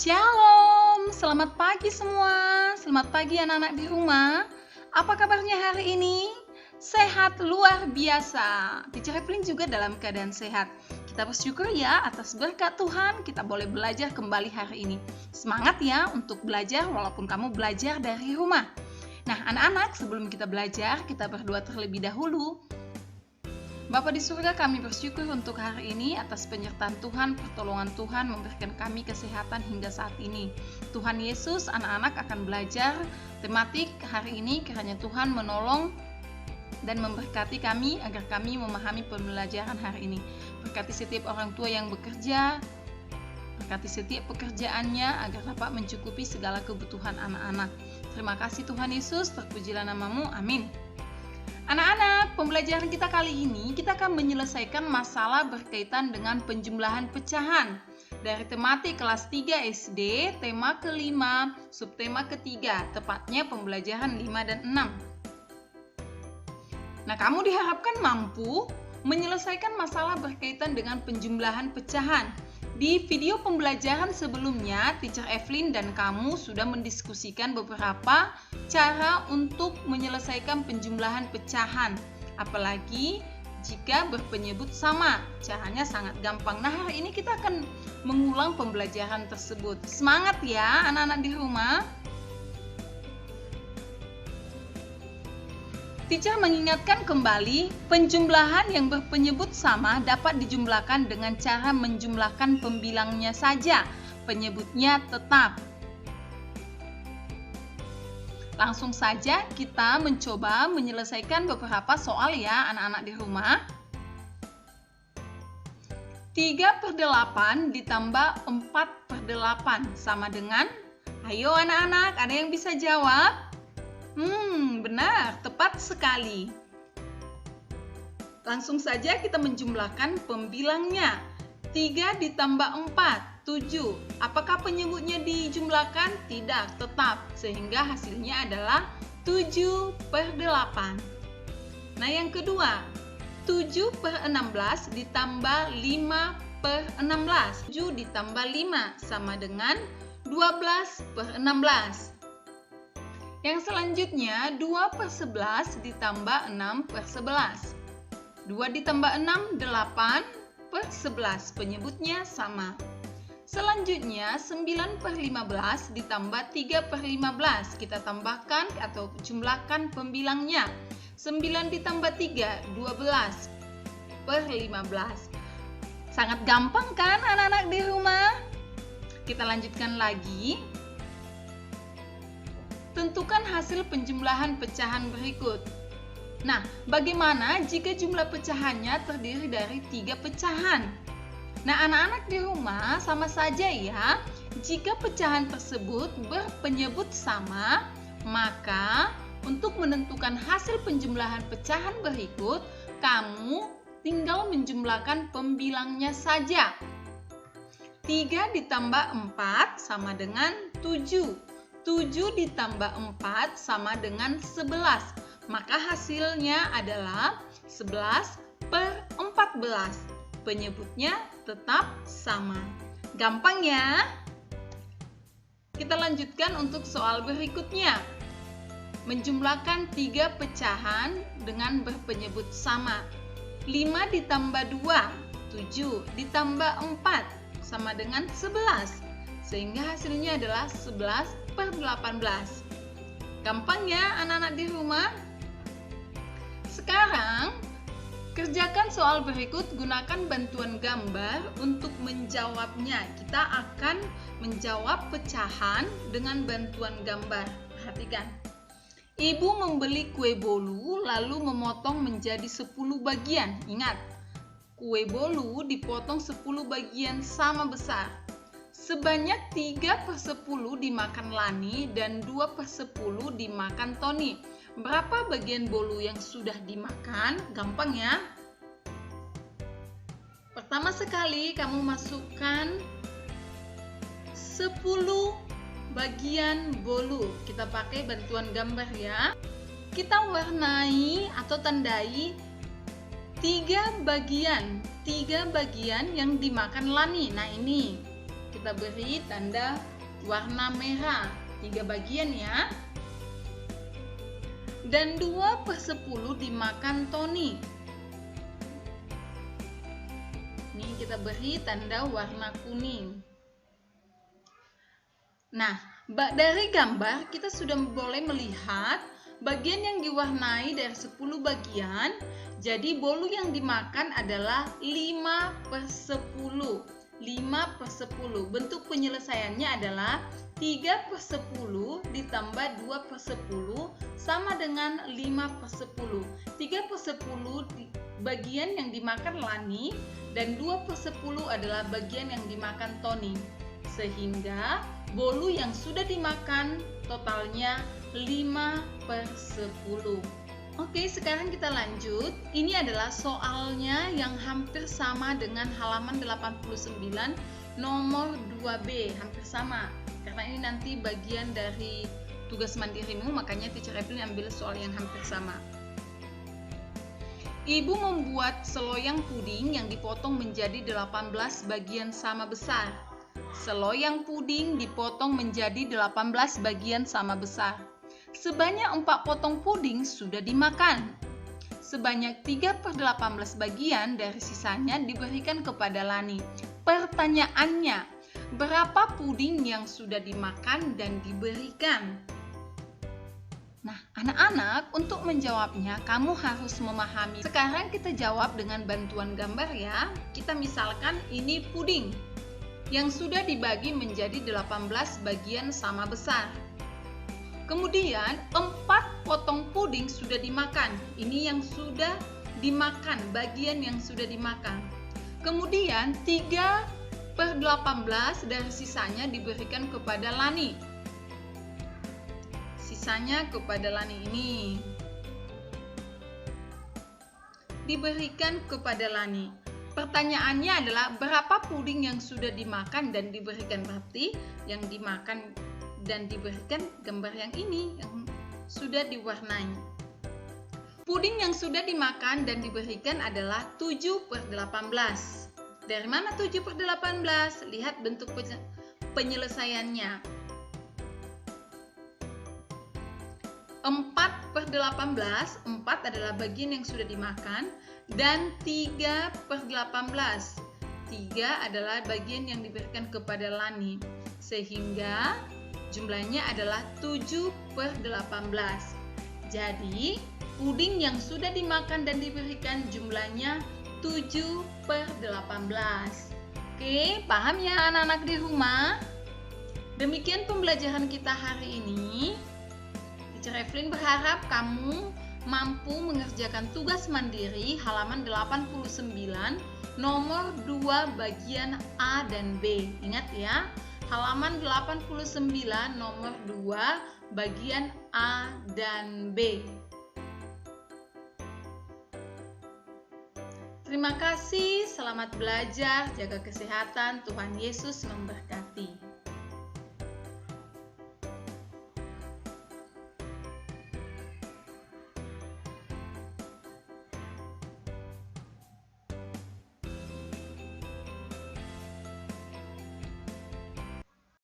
Shalom, selamat pagi semua. Selamat pagi anak-anak di rumah. Apa kabarnya hari ini? Sehat luar biasa. Teacher Evelyn juga dalam keadaan sehat. Kita bersyukur ya atas berkat Tuhan kita boleh belajar kembali hari ini. Semangat ya untuk belajar walaupun kamu belajar dari rumah. Nah anak-anak, sebelum kita belajar, kita berdoa terlebih dahulu. Bapa di surga, kami bersyukur untuk hari ini atas penyertaan Tuhan, pertolongan Tuhan memberikan kami kesehatan hingga saat ini. Tuhan Yesus, anak-anak akan belajar tematik hari ini kiranya Tuhan menolong dan memberkati kami agar kami memahami pembelajaran hari ini. Berkati setiap orang tua yang bekerja, berkati setiap pekerjaannya agar dapat mencukupi segala kebutuhan anak-anak. Terima kasih Tuhan Yesus, terpujilah namamu, amin. Anak-anak, pembelajaran kita kali ini kita akan menyelesaikan masalah berkaitan dengan penjumlahan pecahan dari tematik kelas 3 SD, tema kelima, subtema ketiga, tepatnya pembelajaran 5 dan 6. Nah, kamu diharapkan mampu menyelesaikan masalah berkaitan dengan penjumlahan pecahan. Di video pembelajaran sebelumnya, Teacher Evelyn dan kamu sudah mendiskusikan beberapa cara untuk menyelesaikan penjumlahan pecahan. Apalagi jika berpenyebut sama, caranya sangat gampang. Nah, hari ini kita akan mengulang pembelajaran tersebut. Semangat ya anak-anak di rumah. Teacher mengingatkan kembali, penjumlahan yang berpenyebut sama dapat dijumlahkan dengan cara menjumlahkan pembilangnya saja. Penyebutnya tetap. Langsung saja kita mencoba menyelesaikan beberapa soal ya anak-anak di rumah. 3/8 ditambah 4/8 sama dengan, ayo anak-anak, ada yang bisa jawab? Benar, tepat sekali. Langsung saja kita menjumlahkan pembilangnya. 3 ditambah 4, 7. Apakah penyebutnya dijumlahkan? Tidak, tetap. Sehingga hasilnya adalah 7/8. Nah, yang kedua, 7/16 ditambah 5/16. 7 ditambah 5 sama dengan 12/16. Yang selanjutnya 2/11 ditambah 6/11. 2 ditambah 6, 8/11. Penyebutnya sama. Selanjutnya 9/15 ditambah 3/15. Kita tambahkan atau jumlahkan pembilangnya. 9 ditambah 3, 12/15. Sangat gampang kan anak-anak di rumah? Kita lanjutkan lagi. Tentukan hasil penjumlahan pecahan berikut. Nah, bagaimana jika jumlah pecahannya terdiri dari 3 pecahan? Nah, anak-anak di rumah sama saja ya. Jika pecahan tersebut berpenyebut sama, maka untuk menentukan hasil penjumlahan pecahan berikut, kamu tinggal menjumlahkan pembilangnya saja. 3 ditambah 4 sama dengan 7. 7 ditambah 4 sama dengan 11. Maka hasilnya adalah 11/14. Penyebutnya tetap sama. Gampang ya? Kita lanjutkan untuk soal berikutnya. Menjumlahkan 3 pecahan dengan berpenyebut sama. 5 ditambah 2, 7 ditambah 4 sama dengan 11. Sehingga hasilnya adalah 11/18. Gampang ya anak-anak di rumah? Sekarang, kerjakan soal berikut, gunakan bantuan gambar untuk menjawabnya. Kita akan menjawab pecahan dengan bantuan gambar. Perhatikan. Ibu membeli kue bolu lalu memotong menjadi 10 bagian. Ingat, kue bolu dipotong 10 bagian sama besar. Sebanyak 3/10 dimakan Lani dan 2/10 dimakan Tony. Berapa bagian bolu yang sudah dimakan? Gampang ya. Pertama sekali kamu masukkan 10 bagian bolu. Kita pakai bantuan gambar ya. Kita warnai atau tandai 3 bagian yang dimakan Lani. Nah, ini kita beri tanda warna merah, 3 bagian ya. Dan 2/10 dimakan Tony. Ini kita beri tanda warna kuning. Nah, dari gambar kita sudah boleh melihat bagian yang diwarnai dari 10 bagian. Jadi bolu yang dimakan adalah 5/10. 5/10. Bentuk penyelesaiannya adalah 3/10 ditambah 2/10 sama dengan 5/10. 3/10 bagian yang dimakan Lani dan 2/10 adalah bagian yang dimakan Tony. Sehingga bolu yang sudah dimakan totalnya 5/10. Oke, sekarang kita lanjut. Ini adalah soalnya yang hampir sama dengan halaman 89 nomor 2B, hampir sama. Karena ini nanti bagian dari tugas mandirimu, makanya Teacher Evelyn ambil soal yang hampir sama. Ibu membuat seloyang puding yang dipotong menjadi 18 bagian sama besar. Seloyang puding dipotong menjadi 18 bagian sama besar. Sebanyak 4 potong puding sudah dimakan. Sebanyak 3/18 bagian dari sisanya diberikan kepada Lani. Pertanyaannya, berapa puding yang sudah dimakan dan diberikan? Nah, anak-anak, untuk menjawabnya kamu harus memahami. Sekarang kita jawab dengan bantuan gambar ya. Kita misalkan ini puding yang sudah dibagi menjadi 18 bagian sama besar. Kemudian 4 potong puding sudah dimakan. Ini yang sudah dimakan, bagian yang sudah dimakan. Kemudian 3/18 dari sisanya diberikan kepada Lani. Sisanya kepada Lani ini diberikan kepada Lani. Pertanyaannya adalah berapa puding yang sudah dimakan dan diberikan. Berarti yang dimakan dan diberikan gambar yang ini yang sudah diwarnai. Puding yang sudah dimakan dan diberikan adalah 7/18. Dari mana 7/18? Lihat bentuk penyelesaiannya. 4/18, 4 adalah bagian yang sudah dimakan, dan 3/18. 3 adalah bagian yang diberikan kepada Lani. Sehingga jumlahnya adalah 7/18. Jadi, puding yang sudah dimakan dan diberikan jumlahnya 7/18. Oke, paham ya anak-anak di rumah? Demikian pembelajaran kita hari ini. Teacher Evelyn berharap kamu mampu mengerjakan tugas mandiri halaman 89 nomor 2 bagian A dan B. Ingat ya, halaman 89 nomor 2 bagian A dan B. Terima kasih, selamat belajar, jaga kesehatan, Tuhan Yesus memberkati.